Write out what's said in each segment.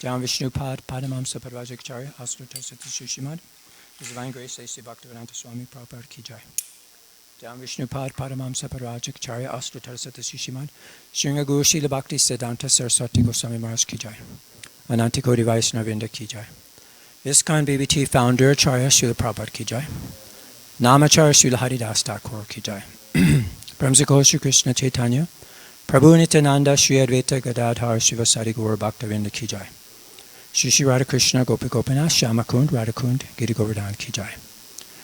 Jam Vishnu Pad Padamam Saparvajacharya Astuta Sati Sushimad. His Divine Grace A.C. Bhaktivedanta Swami Prabhupada Ki Jai. Jam Vishnu Pad Padamam Saparvajacharya Astuta Sati Sushimad. Shringa Guru Shila Bhakti Siddhanta Saraswati Goswami Maharaj Ki Jai. Anantikoti Vaisnavinda Ki Jai. ISKCON BBT Founder Acharya Srila Prabhupada Ki Jai. Namacharya Srila Haridas Thakur Ki Jai. Brahmziko Shri Krishna Chaitanya Prabhu Nityananda Shri Advaita Gadadhar Shivasari Gaur Bhaktavinda Ki Jai. Shri Shri Radha Krishna Gopi Gopinath Shyamakund Radhakund Giri Govardhan Ki Jai.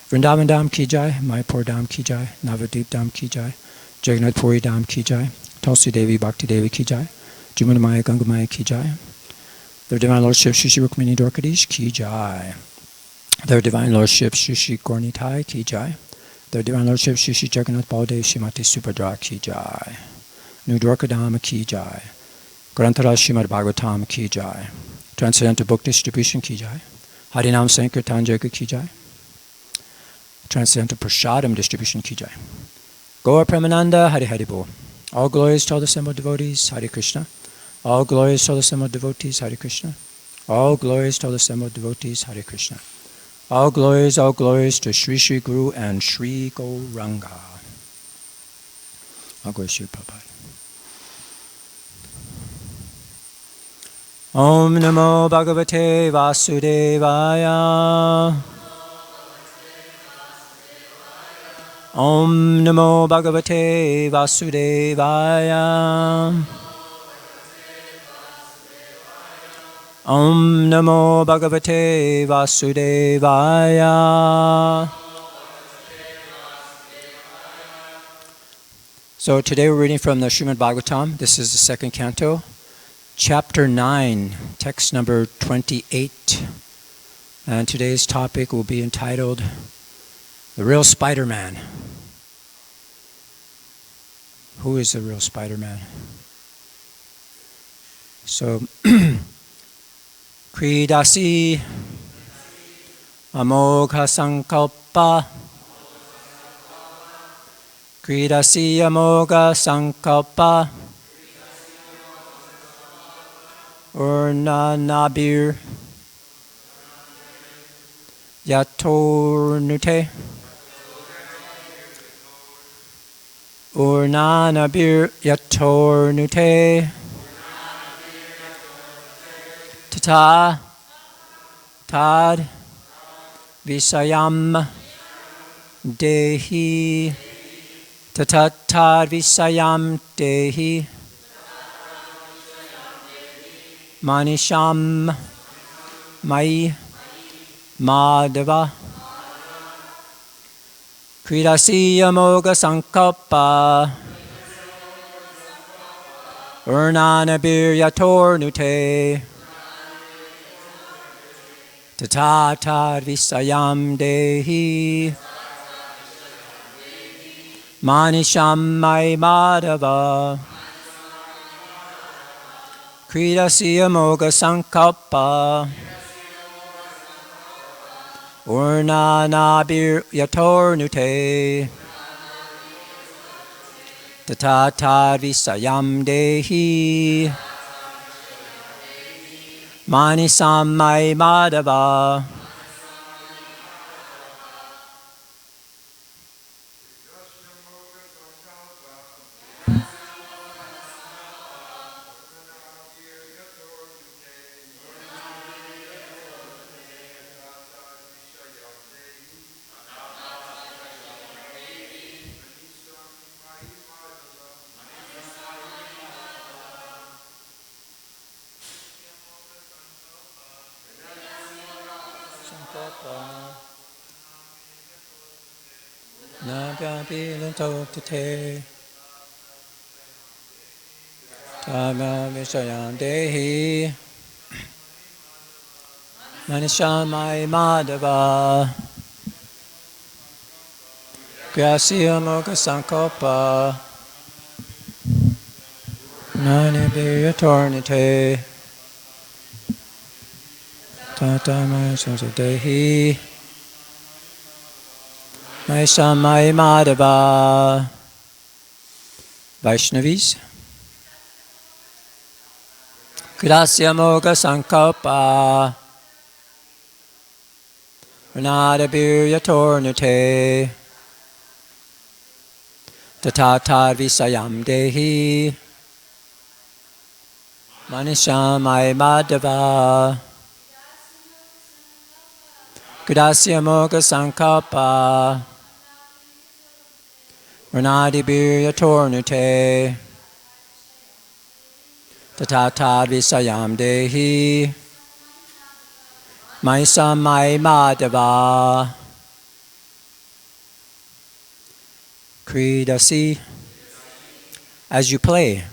Vrindavan Dham Ki Jai, Mayapur Dham Ki Jai, Navadvip Dham Ki Jai, Jagannath Puri Dham Ki Jai, Tulsi Devi Bhakti Devi Ki Jai, Jumunamaya Gangamaya Ki Jai. Their Divine Lordship Shri Shri Rukmini Dwarkadish Ki Jai. Their Divine Lordship Shri Shri Gornitai Ki Jai. Their Divine Lordship Shri Shri Jagannath Baldev Shrimati Subhadra Ki Jai. New Dwarkadham Ki Jai. Grantara Srimad Bhagavatam Ki Jai. Transcendental Book Distribution Ki Jai. Harinam Sankirtan Jaga Ki Jai. Transcendental Prasadam Distribution Ki Jai. Gaur Premananda Hari Hari Bol. All glories to all the assembled devotees, Hare Krishna. All glories to all the assembled devotees, Hare Krishna. All glories to all the assembled devotees, Hare Krishna. All glories to Sri Sri Guru and Sri Gauranga. All glories to Prabhupada. Om Namo Bhagavate Vasudevaya. Om Namo Bhagavate Vasudevaya. Om Namo Bhagavate Vasudevaya. So today we're reading from the Srimad Bhagavatam. This is the second canto, chapter 9, text number 28. And today's topic will be entitled, The Real Spider-Man. Who is the real Spider-Man? So, Kridasi Amogha Sankalpa. Kridasi Amogha Sankalpa. Urnanabir Yatornute. Urnanabir Yatornute. Tata Tad Visayam Dehi. Tata Tad Visayam Dehi. Manisham Mai Madhava. Kridasi Amoga Sankalpa. Urnanabir Yatornute. Tata Tad Visayam Dehi. Manisham Mai Madhava. Kridasi Amoga Sankalpa. Urnanabir Yatornute. Tata Tad Visayam Dehi. Manisam Mai Madhava. Nabyapilantotate Tama Visayam Dehi. Manishamai Madhava. Grasya Moga Sankalpa. Nanabir Yatornite. Tata Manishamai Dehi. Maishamai Madhava. Vaishnavis, Grasya Moga Sankalpa Ranadabirya Tornute Tatatad Visayam Dehi Manishamai Madhava Grasya Moga Sankalpa Ranadabirya Tornute Tatatad Visayam Dehi Maisamai Madhava Kridasi. As you play,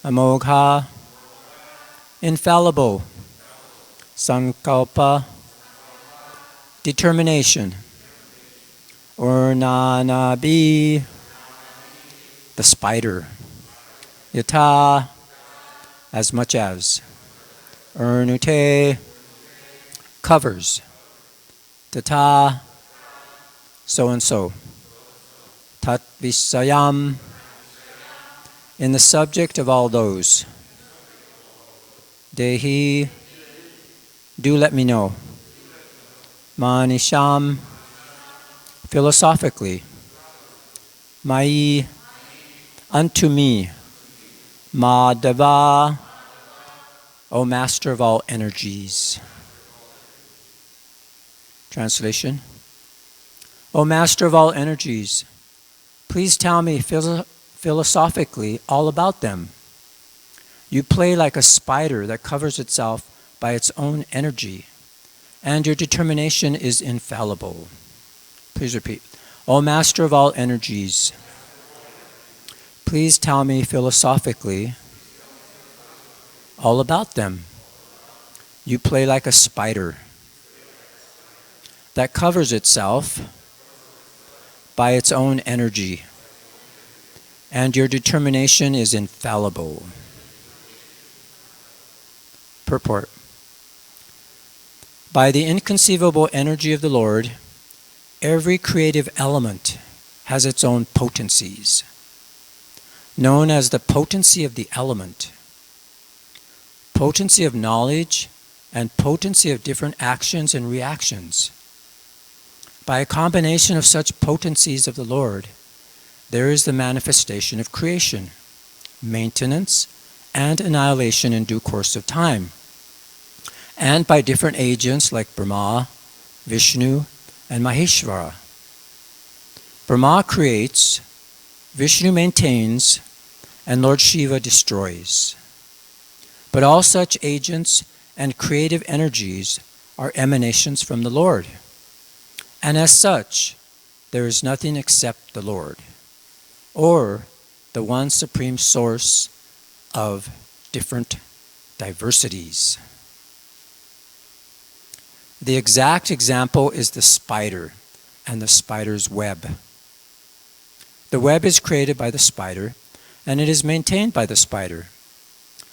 Amogha, infallible, Sankalpa, determination, Urnanabi, the spider, Yata, as much as, Urnute, covers, Tata, so and so, Tat Visayam, in the subject of all those, Dehi, do let me know, Manisham, philosophically, Mai, unto me, Madhava, O Master of all energies. Translation. O Master of all energies, please tell me philosophically all about them. You play like a spider that covers itself by its own energy, and your determination is infallible. Please repeat. O Master of all energies, please tell me philosophically all about them. You play like a spider that covers itself by its own energy, and your determination is infallible. Purport. By the inconceivable energy of the Lord, every creative element has its own potencies, known as the potency of the element, potency of knowledge, and potency of different actions and reactions. By a combination of such potencies of the Lord, there is the manifestation of creation, maintenance, and annihilation in due course of time. And by different agents like Brahma, Vishnu, and Maheshvara. Brahma creates, Vishnu maintains, and Lord Shiva destroys. But all such agents and creative energies are emanations from the Lord. And as such, there is nothing except the Lord, or the one supreme source of different diversities. The exact example is the spider and the spider's web. The web is created by the spider, and it is maintained by the spider.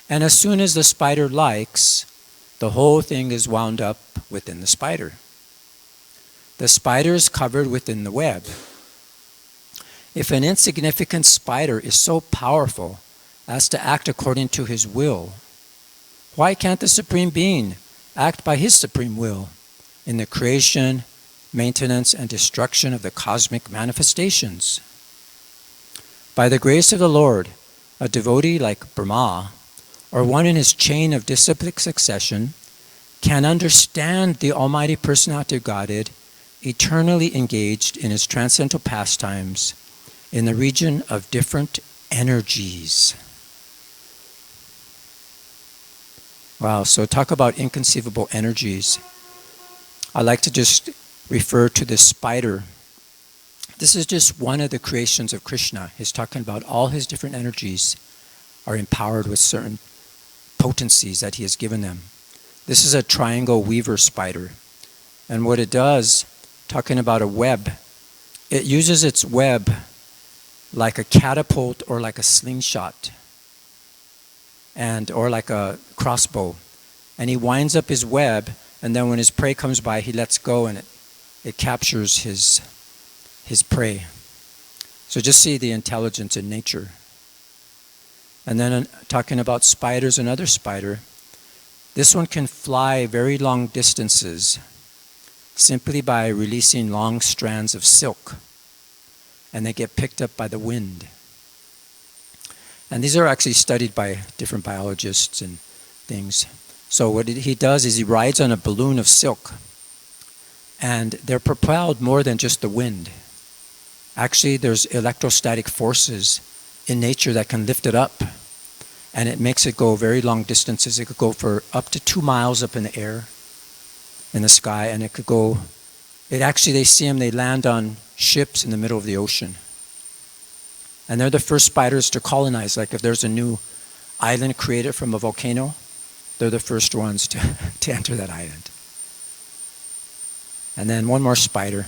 And as soon as the spider likes, the whole thing is wound up within the spider. The spider is covered within the web. If an insignificant spider is so powerful as to act according to his will, why can't the Supreme Being act by his supreme will in the creation, maintenance, and destruction of the cosmic manifestations? By the grace of the Lord, a devotee like Brahma, or one in his chain of disciplic succession, can understand the Almighty Personality of Godhead eternally engaged in his transcendental pastimes in the region of different energies. Wow, so talk about inconceivable energies. I like to just refer to this spider. This is just one of the creations of Krishna. He's talking about all his different energies are empowered with certain potencies that he has given them. This is a triangle weaver spider. And what it does, talking about a web, it uses its web like a catapult or like a slingshot, or like a crossbow. And he winds up his web, and then when his prey comes by, he lets go, and it captures his prey. So just see the intelligence in nature. And then talking about spiders, another spider. This one can fly very long distances simply by releasing long strands of silk. And they get picked up by the wind. And these are actually studied by different biologists and things. So what he does is he rides on a balloon of silk. And they're propelled more than just the wind. Actually, there's electrostatic forces in nature that can lift it up. And it makes it go very long distances. It could go for up to 2 miles up in the air, in the sky. And it could go, they see them, they land on ships in the middle of the ocean. And they're the first spiders to colonize. Like if there's a new island created from a volcano, they're the first ones to enter that island. And then one more spider.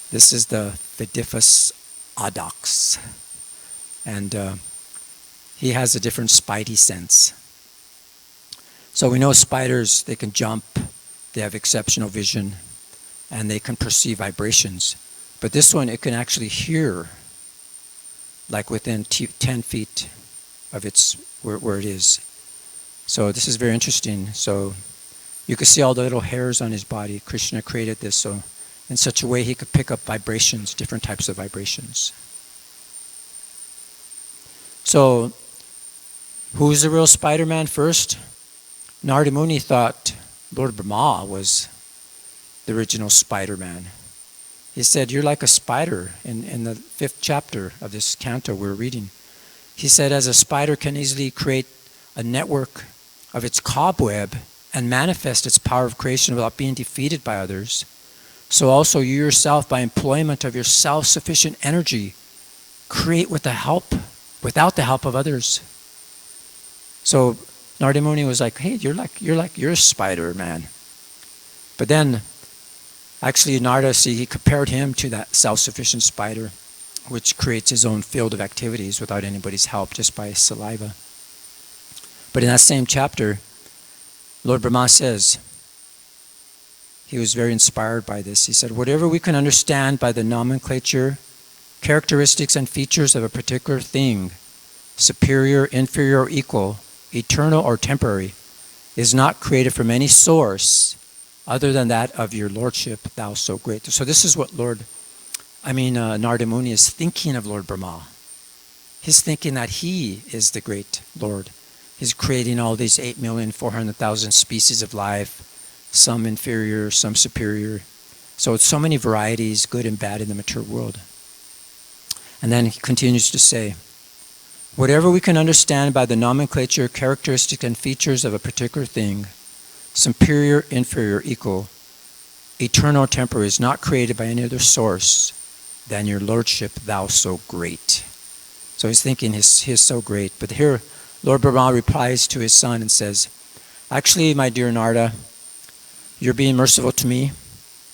This is the Phidiphus audax. And he has a different spidey sense. So we know spiders, they can jump, they have exceptional vision, and they can perceive vibrations. But this one, it can actually hear, like within 10 feet of where it is. So this is very interesting. So you can see all the little hairs on his body. Krishna created this so in such a way he could pick up vibrations, different types of vibrations. So who's the real Spider-Man first? Narada Muni thought Lord Brahma was the original Spider-Man. He said, you're like a spider in the 5th chapter of this canto we're reading. He said, as a spider can easily create a network of its cobweb and manifest its power of creation without being defeated by others, so also you yourself, by employment of your self-sufficient energy, create without the help of others. So Narada Muni was like, hey, you're Spider-Man. But then, actually Narada, he compared him to that self-sufficient spider, which creates his own field of activities without anybody's help, just by saliva. But in that same chapter, Lord Brahma says, he was very inspired by this. He said, whatever we can understand by the nomenclature, characteristics and features of a particular thing, superior, inferior, or equal, eternal or temporary, is not created from any source other than that of your lordship, thou so great. So this is what Narada Muni is thinking of Lord Brahma. He's thinking that he is the great Lord. He's creating all these 8,400,000 species of life, some inferior, some superior. So it's so many varieties, good and bad, in the material world. And then he continues to say, whatever we can understand by the nomenclature, characteristics, and features of a particular thing, superior, inferior, equal, eternal, temporary, is not created by any other source than your lordship, thou so great. So he's thinking he is so great. But here, Lord Brahma replies to his son and says, actually, my dear Narada, you're being merciful to me.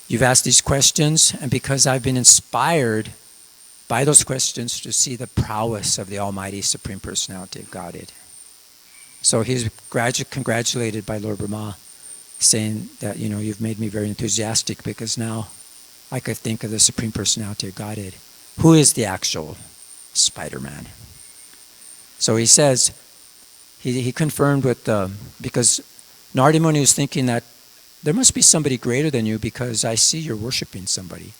You've asked these questions, and because I've been inspired by those questions to see the prowess of the Almighty Supreme Personality of Godhead. So he's congratulated by Lord Brahma, saying that, you've made me very enthusiastic because now I could think of the Supreme Personality of Godhead. Who is the actual Spider-Man? So he says, he confirmed with, because Narada Muni was thinking that there must be somebody greater than you because I see you're worshiping somebody.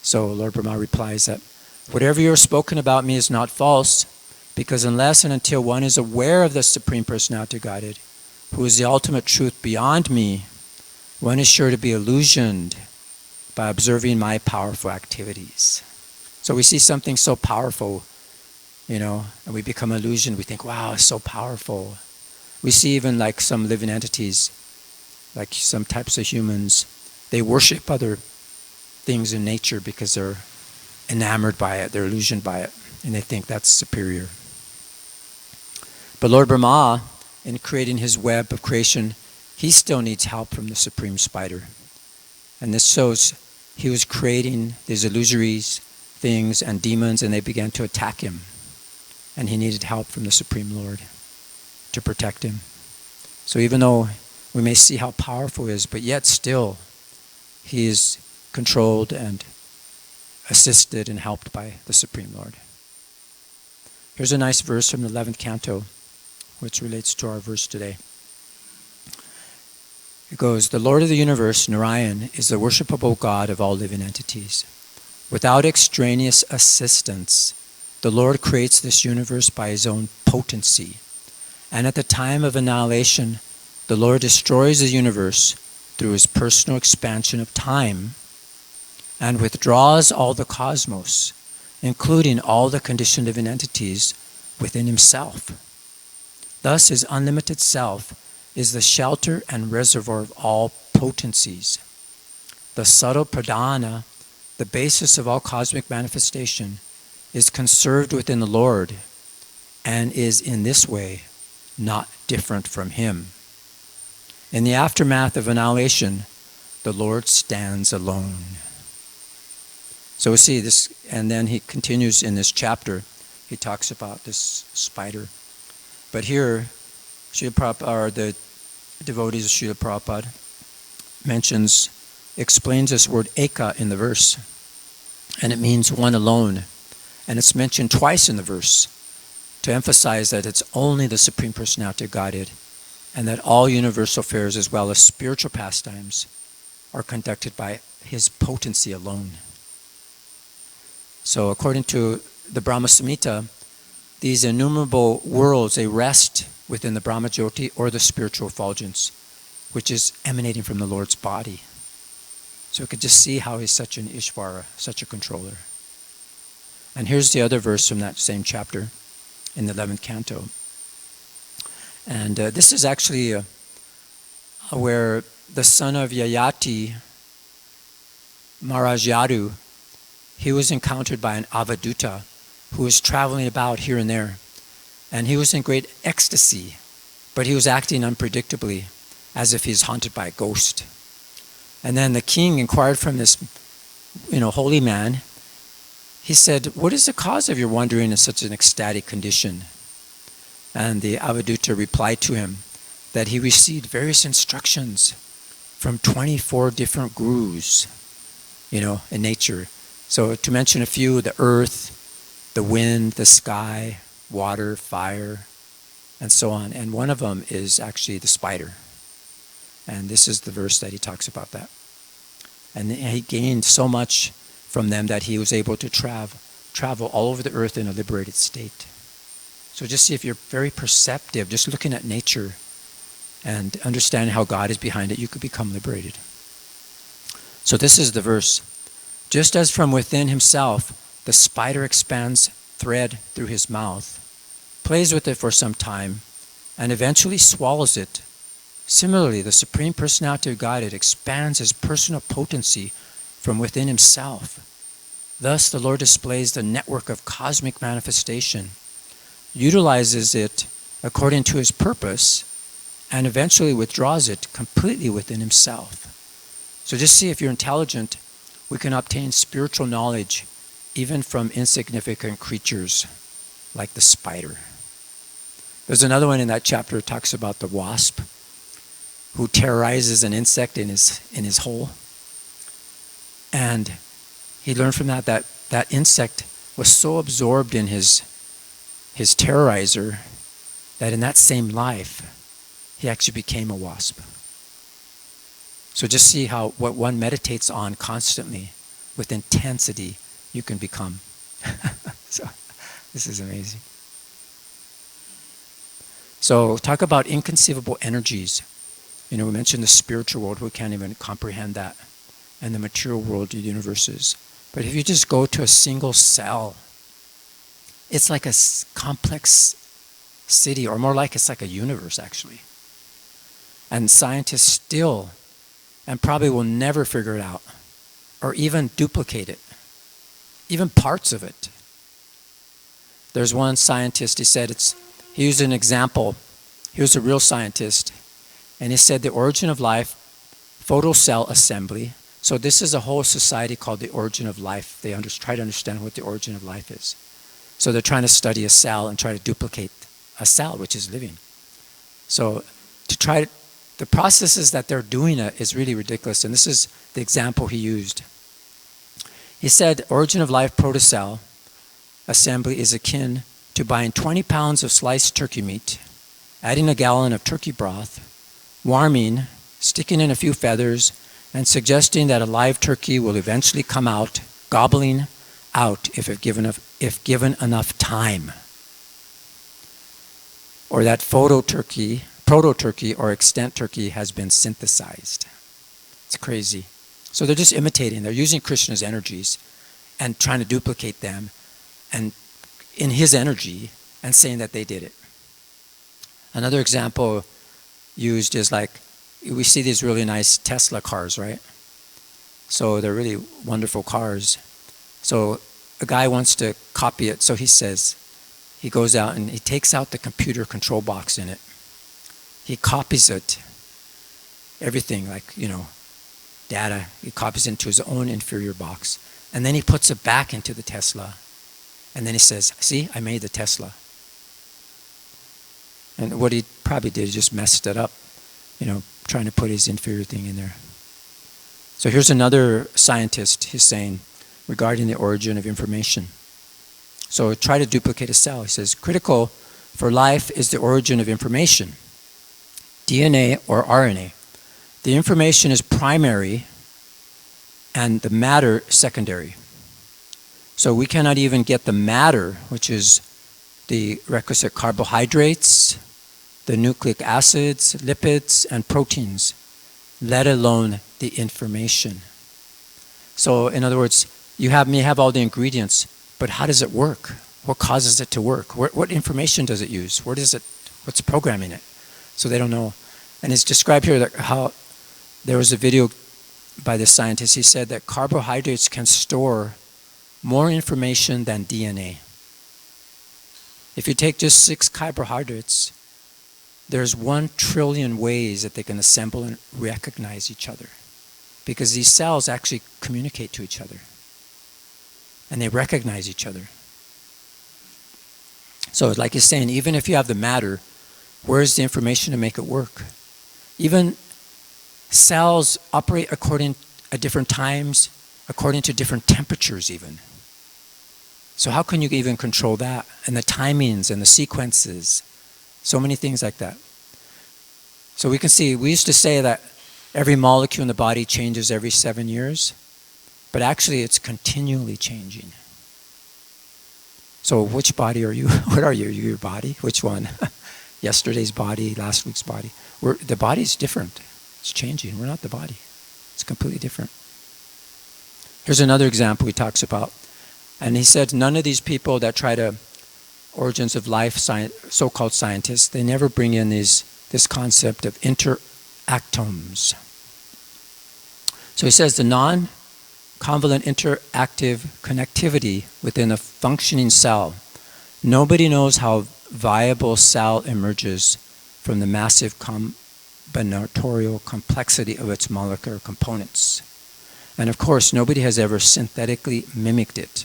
So Lord Brahma replies that whatever you have spoken about me is not false, because unless and until one is aware of the Supreme Personality of Godhead, who is the ultimate truth beyond me, one is sure to be illusioned by observing my powerful activities. So we see something so powerful, and we become illusioned. We think, wow, it's so powerful. We see even like some living entities, like some types of humans, they worship other things in nature because they're enamored by it, they're illusioned by it, and they think that's superior. But Lord Brahma, in creating his web of creation, he still needs help from the Supreme Spider. And this shows he was creating these illusory things and demons, and they began to attack him. And he needed help from the Supreme Lord to protect him. So even though we may see how powerful he is, but yet still he is controlled and assisted and helped by the Supreme Lord. Here's a nice verse from the 11th canto, which relates to our verse today. It goes, "The Lord of the universe, Narayan, is the worshipable God of all living entities. Without extraneous assistance, the Lord creates this universe by his own potency. And at the time of annihilation, the Lord destroys the universe through his personal expansion of time and withdraws all the cosmos, including all the conditioned living entities, within himself. Thus, his unlimited self is the shelter and reservoir of all potencies. The subtle pradhana, the basis of all cosmic manifestation, is conserved within the Lord and is in this way not different from him. In the aftermath of annihilation, the Lord stands alone." So we see this, and then he continues in this chapter. He talks about this spider. But here, Srila Prabhupada, or the devotees of Srila Prabhupada, explains this word eka in the verse. And it means one alone. And it's mentioned twice in the verse to emphasize that it's only the Supreme Personality of Godhead, and that all universal affairs as well as spiritual pastimes are conducted by his potency alone. So according to the Brahma Samhita, these innumerable worlds, they rest within the Brahma Jyoti or the spiritual effulgence, which is emanating from the Lord's body. So we could just see how he's such an Ishvara, such a controller. And here's the other verse from that same chapter in the 11th canto. And this is actually where the son of Yayati, Maharaj Yadu, he was encountered by an Avaduta who was traveling about here and there. And he was in great ecstasy, but he was acting unpredictably, as if he's haunted by a ghost. And then the king inquired from this, holy man. He said, "What is the cause of your wandering in such an ecstatic condition?" And the Avaduta replied to him that he received various instructions from 24 different gurus, in nature. So to mention a few, the earth, the wind, the sky, water, fire, and so on. And one of them is actually the spider. And this is the verse that he talks about that. And he gained so much from them that he was able to travel all over the earth in a liberated state. So just see, if you're very perceptive, just looking at nature and understanding how God is behind it, you could become liberated. So this is the verse. "Just as from within himself the spider expands thread through his mouth, plays with it for some time, and eventually swallows it, similarly the Supreme Personality of Godhead expands his personal potency from within himself. Thus the Lord displays the network of cosmic manifestation, utilizes it according to his purpose, and eventually withdraws it completely within himself." So just see, if you're intelligent, we can obtain spiritual knowledge even from insignificant creatures like the spider. There's another one in that chapter that talks about the wasp who terrorizes an insect in his hole. And he learned from that insect was so absorbed in his terrorizer that in that same life, he actually became a wasp. So just see how what one meditates on constantly, with intensity, you can become. So this is amazing. So talk about inconceivable energies. We mentioned the spiritual world, we can't even comprehend that. And the material world, the universes. But if you just go to a single cell, it's like a complex city, or more like it's like a universe actually. And scientists still, and probably will never figure it out, or even duplicate it, even parts of it. There's one scientist, he used an example. He was a real scientist, and he said the origin of life, photocell assembly. So this is a whole society called the origin of life. They try to understand what the origin of life is. So they're trying to study a cell and try to duplicate a cell which is living. So the processes that they're doing is really ridiculous, and this is the example he used. He said origin of life protocell assembly is akin to buying 20 pounds of sliced turkey meat, adding a gallon of turkey broth, warming, sticking in a few feathers, and suggesting that a live turkey will eventually come out, gobbling out if given enough time. Or that proto-turkey or extant turkey has been synthesized. It's crazy. So they're just imitating. They're using Krishna's energies and trying to duplicate them and in his energy and saying that they did it. Another example used is like, we see these really nice Tesla cars, right? So they're really wonderful cars. So a guy wants to copy it, so he goes out and he takes out the computer control box in it. He copies it, everything like, data, he copies into his own inferior box. And then he puts it back into the Tesla. And then he says, see, I made the Tesla. And what he probably did, he just messed it up, trying to put his inferior thing in there. So here's another scientist, he's saying, regarding the origin of information. So try to duplicate a cell. He says, critical for life is the origin of information, DNA or RNA. The information is primary and the matter secondary. So we cannot even get the matter, which is the requisite carbohydrates, the nucleic acids, lipids, and proteins, let alone the information. So in other words, you may have all the ingredients, but how does it work? What causes it to work? What information does it use? What's programming it? So they don't know. And it's described here that how there was a video by this scientist. He said that carbohydrates can store more information than DNA. If you take just 6 carbohydrates, there's 1 trillion ways that they can assemble and recognize each other. Because these cells actually communicate to each other. And they recognize each other. So like he's saying, even if you have the matter, where's the information to make it work? Even cells operate according at different times, according to different temperatures even. So how can you even control that? And the timings and the sequences, so many things like that. So we can see, we used to say that every molecule in the body changes every 7 years, but actually it's continually changing. So which body are you? What are you? Are you your body? Which one? Yesterday's body, last week's body. The body's different. It's changing. We're not the body. It's completely different. Here's another example he talks about. And he said none of these people that try to origins of life, so-called scientists, they never bring in this concept of interactomes. So he says the non-convalent interactive connectivity within a functioning cell. Nobody knows how viable cell emerges from the massive combinatorial complexity of its molecular components. And of course, nobody has ever synthetically mimicked it.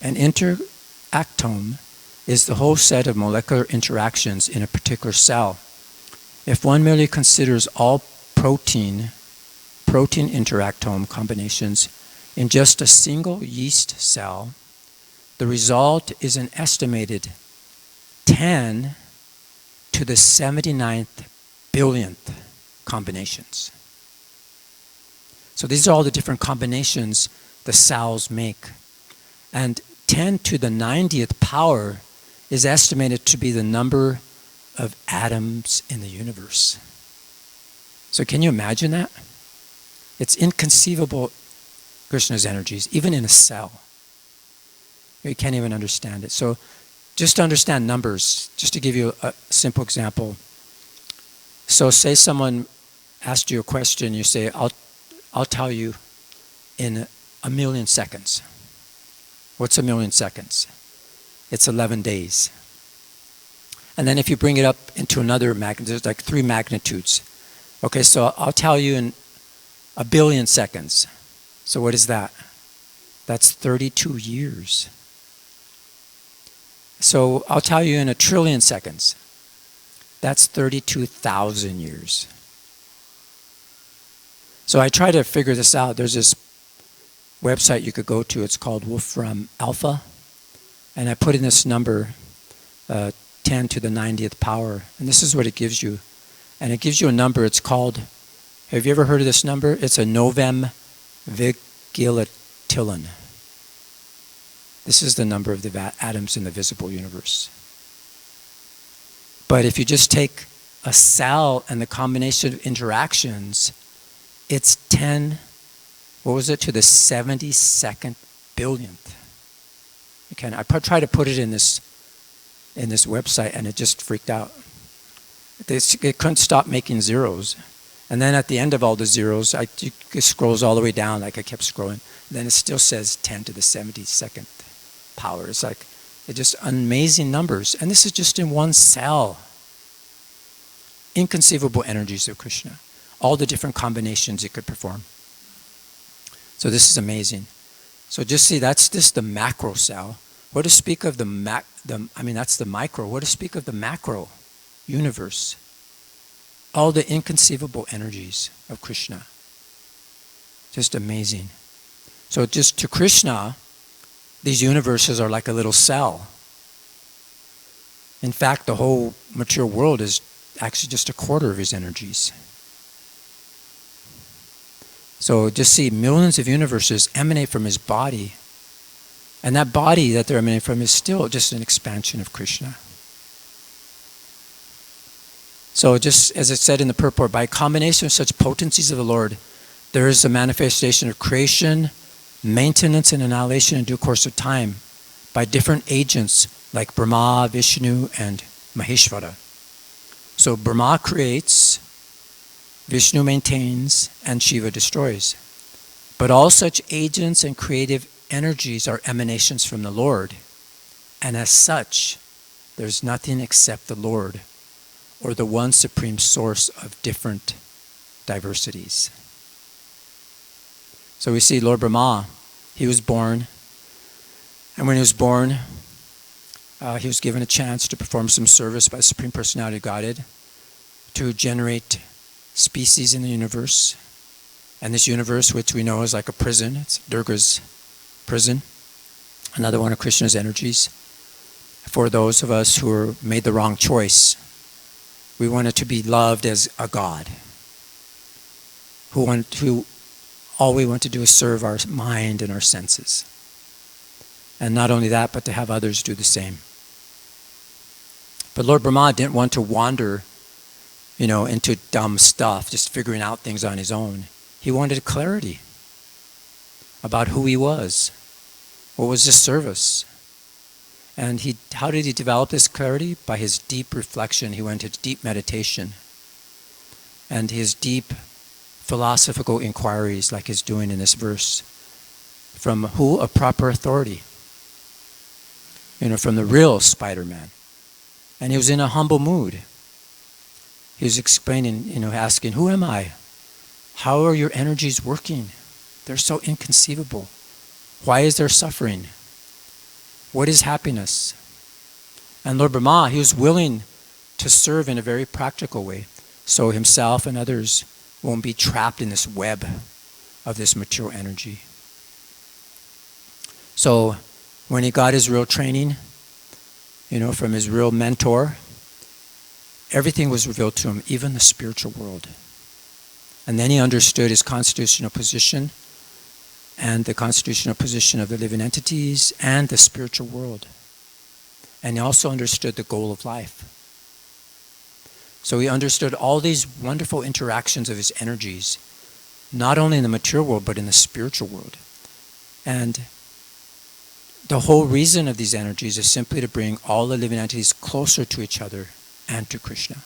An interactome is the whole set of molecular interactions in a particular cell. If one merely considers all protein interactome combinations in just a single yeast cell, the result is an estimated 10 to the 79th billionth combinations. So these are all the different combinations the cells make. And 10 to the 90th power is estimated to be the number of atoms in the universe. So can you imagine that? It's inconceivable, Krishna's energies, even in a cell. You can't even understand it. So just to understand numbers, just to give you a simple example. So say someone asked you a question, you say, I'll tell you in 1,000,000 seconds. What's 1,000,000 seconds? It's 11 days. And then if you bring it up into another magnitude, there's like 3 magnitudes. Okay, so I'll tell you in 1,000,000,000 seconds. So what is that? That's 32 years. So I'll tell you in 1,000,000,000,000 seconds. That's 32,000 years. So I try to figure this out. There's this website you could go to. It's called Wolfram Alpha. And I put in this number 10 to the 90th power. And this is what it gives you. And it gives you a number. It's called, have you ever heard of this number? It's a novem vigilatilon. This is the number of the atoms in the visible universe. But if you just take a cell and the combination of interactions, it's 10, what was it, to the 72nd billionth. I tried to put it in this website and it just freaked out. It couldn't stop making zeros. And then at the end of all the zeros, it scrolls all the way down, like I kept scrolling. Then it still says 10 to the 72nd power. It's like, it's just amazing numbers. And this is just in one cell. Inconceivable energies of Krishna. All the different combinations it could perform. So this is amazing. So just see, that's just the macro cell. What to speak of that's the micro. What to speak of the macro universe? All the inconceivable energies of Krishna. Just amazing. So just to Krishna, these universes are like a little cell. In fact, the whole material world is actually just a quarter of his energies. So just see, millions of universes emanate from his body. And that body that they're emanating from is still just an expansion of Krishna. So just as it said in the Purport, by a combination of such potencies of the Lord, there is a manifestation of creation, maintenance, and annihilation in due course of time by different agents like Brahma, Vishnu, and Maheshvara. So Brahma creates, Vishnu maintains, and Shiva destroys. But all such agents and creative energies are emanations from the Lord. And as such, there's nothing except the Lord, or the one supreme source of different diversities. So we see Lord Brahma, he was born, and when he was born, he was given a chance to perform some service by the Supreme Personality of Godhead to generate species in the universe. And this universe, which we know is like a prison, it's Durga's prison, another one of Krishna's energies. For those of us who made the wrong choice, we wanted to be loved as a God, who all we want to do is serve our mind and our senses. And not only that, but to have others do the same. But Lord Brahma didn't want to wander, into dumb stuff, just figuring out things on his own. He wanted clarity about who he was. What was his service? And how did he develop this clarity? By his deep reflection. He went into deep meditation. And his deep philosophical inquiries, like he's doing in this verse. From who? A proper authority. From the real Spider-Man. And he was in a humble mood. He was explaining, asking, who am I? How are your energies working? They're so inconceivable. Why is there suffering? What is happiness? And Lord Brahma, he was willing to serve in a very practical way, so himself and others won't be trapped in this web of this material energy. So when he got his real training, from his real mentor, everything was revealed to him, even the spiritual world. And then he understood his constitutional position and the constitutional position of the living entities and the spiritual world. And he also understood the goal of life. So he understood all these wonderful interactions of his energies, not only in the material world, but in the spiritual world. And the whole reason of these energies is simply to bring all the living entities closer to each other and to Krishna.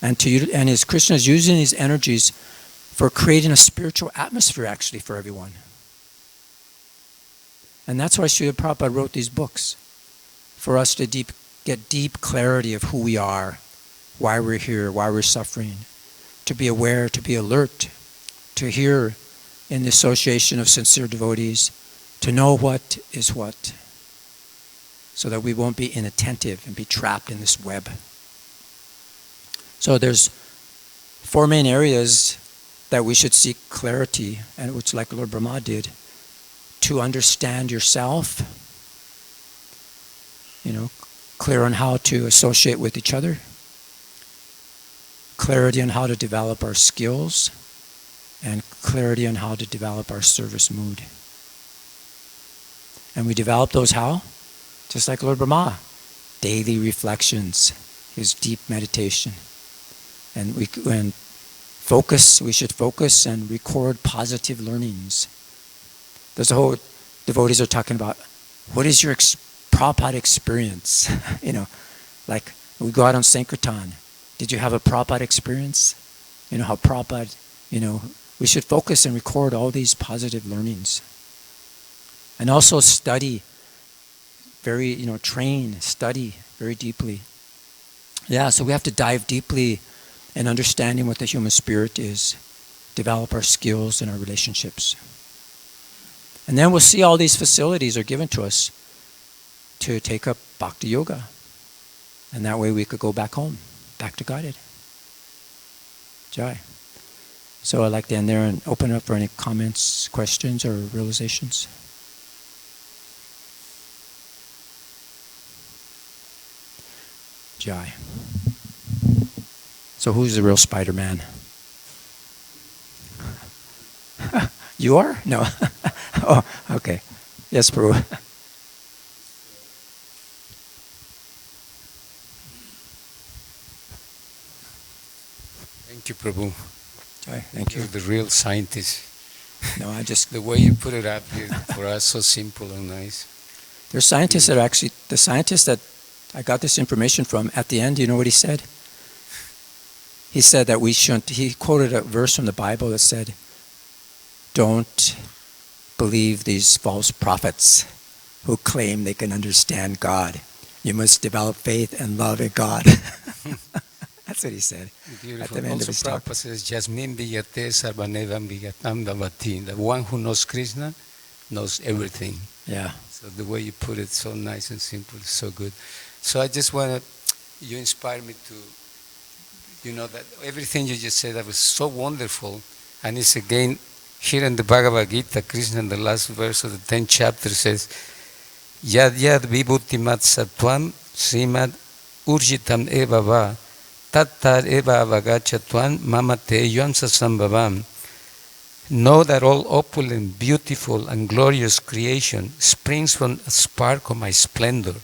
And Krishna is using these energies for creating a spiritual atmosphere actually for everyone. And that's why Srila Prabhupada wrote these books, for us to get deep clarity of who we are, why we're here, why we're suffering, to be aware, to be alert, to hear in the association of sincere devotees, to know what is what, so that we won't be inattentive and be trapped in this web. So there's 4 main areas that we should seek clarity, and which, like Lord Brahma did, to understand yourself, clear on how to associate with each other, clarity on how to develop our skills, and clarity on how to develop our service mood. And we develop those how? Just like Lord Brahma. Daily reflections, his deep meditation. And we should focus and record positive learnings. There's a whole, devotees are talking about, what is your Prabhupada experience? Like we go out on Sankirtan. Did you have a Prabhupada experience? How Prabhupada, we should focus and record all these positive learnings. And also study, study very deeply. Yeah, so we have to dive deeply in understanding what the human spirit is, develop our skills and our relationships. And then we'll see all these facilities are given to us to take up Bhakti Yoga. And that way we could go back home, back to Godhead. Jai. So I'd like to end there and open up for any comments, questions, or realizations. Jai. So who's the real Spider-Man? You are? No. Oh, okay. Yes, Prabhu. Thank you, Prabhu. Jai, thank you. You're the real scientist. No, The way you put it up here for us, so simple and nice. There's scientists that are actually, the scientist that I got this information from, at the end, you know what he said? He said that we shouldn't, he quoted a verse from the Bible that said, don't believe these false prophets who claim they can understand God. You must develop faith and love in God. That's what he said. Beautiful. At the end Also, of his talk. Prabhupada says, Jasmin viyate sarvanevam viyatam davati. The one who knows Krishna knows everything. Yeah. So the way you put it, so nice and simple, so good. So I just want to, you inspire me to, that everything you just said, that was so wonderful. And it's again, here in the Bhagavad Gita, Krishna in the last verse of the 10th chapter says, Yad yad vibhutimat sattvam srimad urjitam eva va tattar eva avagachatvam mamate yamsa sambhavam. Know that all opulent, beautiful, and glorious creation springs from a spark of my splendor.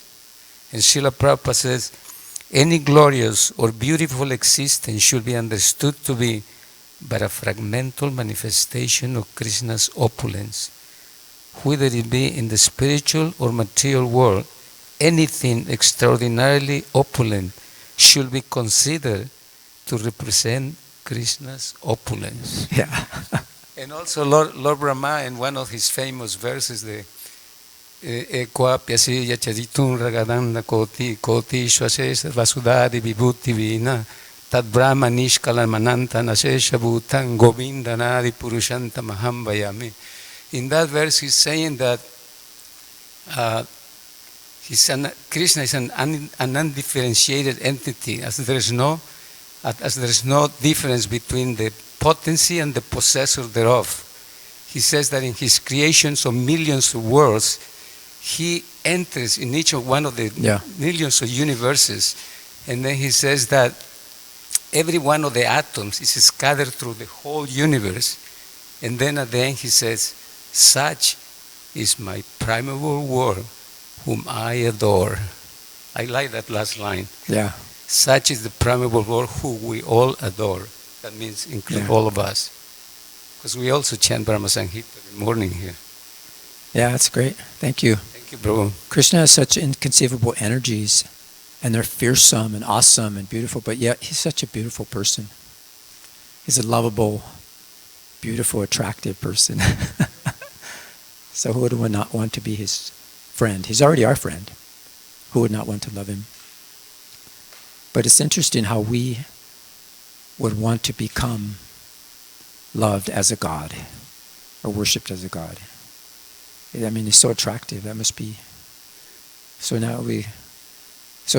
And Srila Prabhupada says, any glorious or beautiful existence should be understood to be but a fragmental manifestation of Krishna's opulence. Whether it be in the spiritual or material world, anything extraordinarily opulent should be considered to represent Krishna's opulence. Yeah. And also Lord Brahma, in one of his famous verses, the Ekvapya yachaditun ragadanda koti koti shvasesa vasudadi vibhuti vina tad brahma nishkala mananta nasesha bhutan govinda nadi purushanta maham vayami. In that verse he's saying that Krishna is an undifferentiated entity, as there is no difference between the potency and the possessor thereof. He says that in his creations of millions of worlds, he enters in each of one of the millions of universes, and then he says that every one of the atoms is scattered through the whole universe, and then at the end he says, such is my primeval world whom I adore. I like that last line. Yeah. Such is the primeval world who we all adore. That means include all of us. Because we also chant Brahma Sanghita every morning here. Yeah, that's great. Thank you. Thank you, Prabhu. Krishna has such inconceivable energies, and they're fearsome and awesome and beautiful, but yet he's such a beautiful person. He's a lovable, beautiful, attractive person. So who would not want to be his friend? He's already our friend. Who would not want to love him? But it's interesting how we would want to become loved as a god or worshipped as a god. I mean, he's so attractive. That must be. So now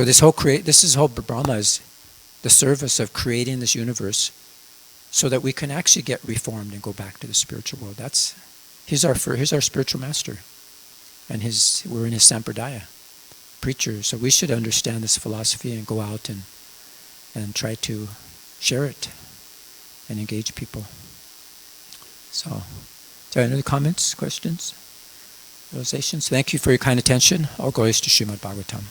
this whole Brahma is the service of creating this universe so that we can actually get reformed and go back to the spiritual world. He's our spiritual master. And we're in his sampradaya. preachers, so we should understand this philosophy and go out and try to share it and engage people. So, is there any other comments, questions, realizations? Thank you for your kind attention. All glories to Srimad Bhagavatam.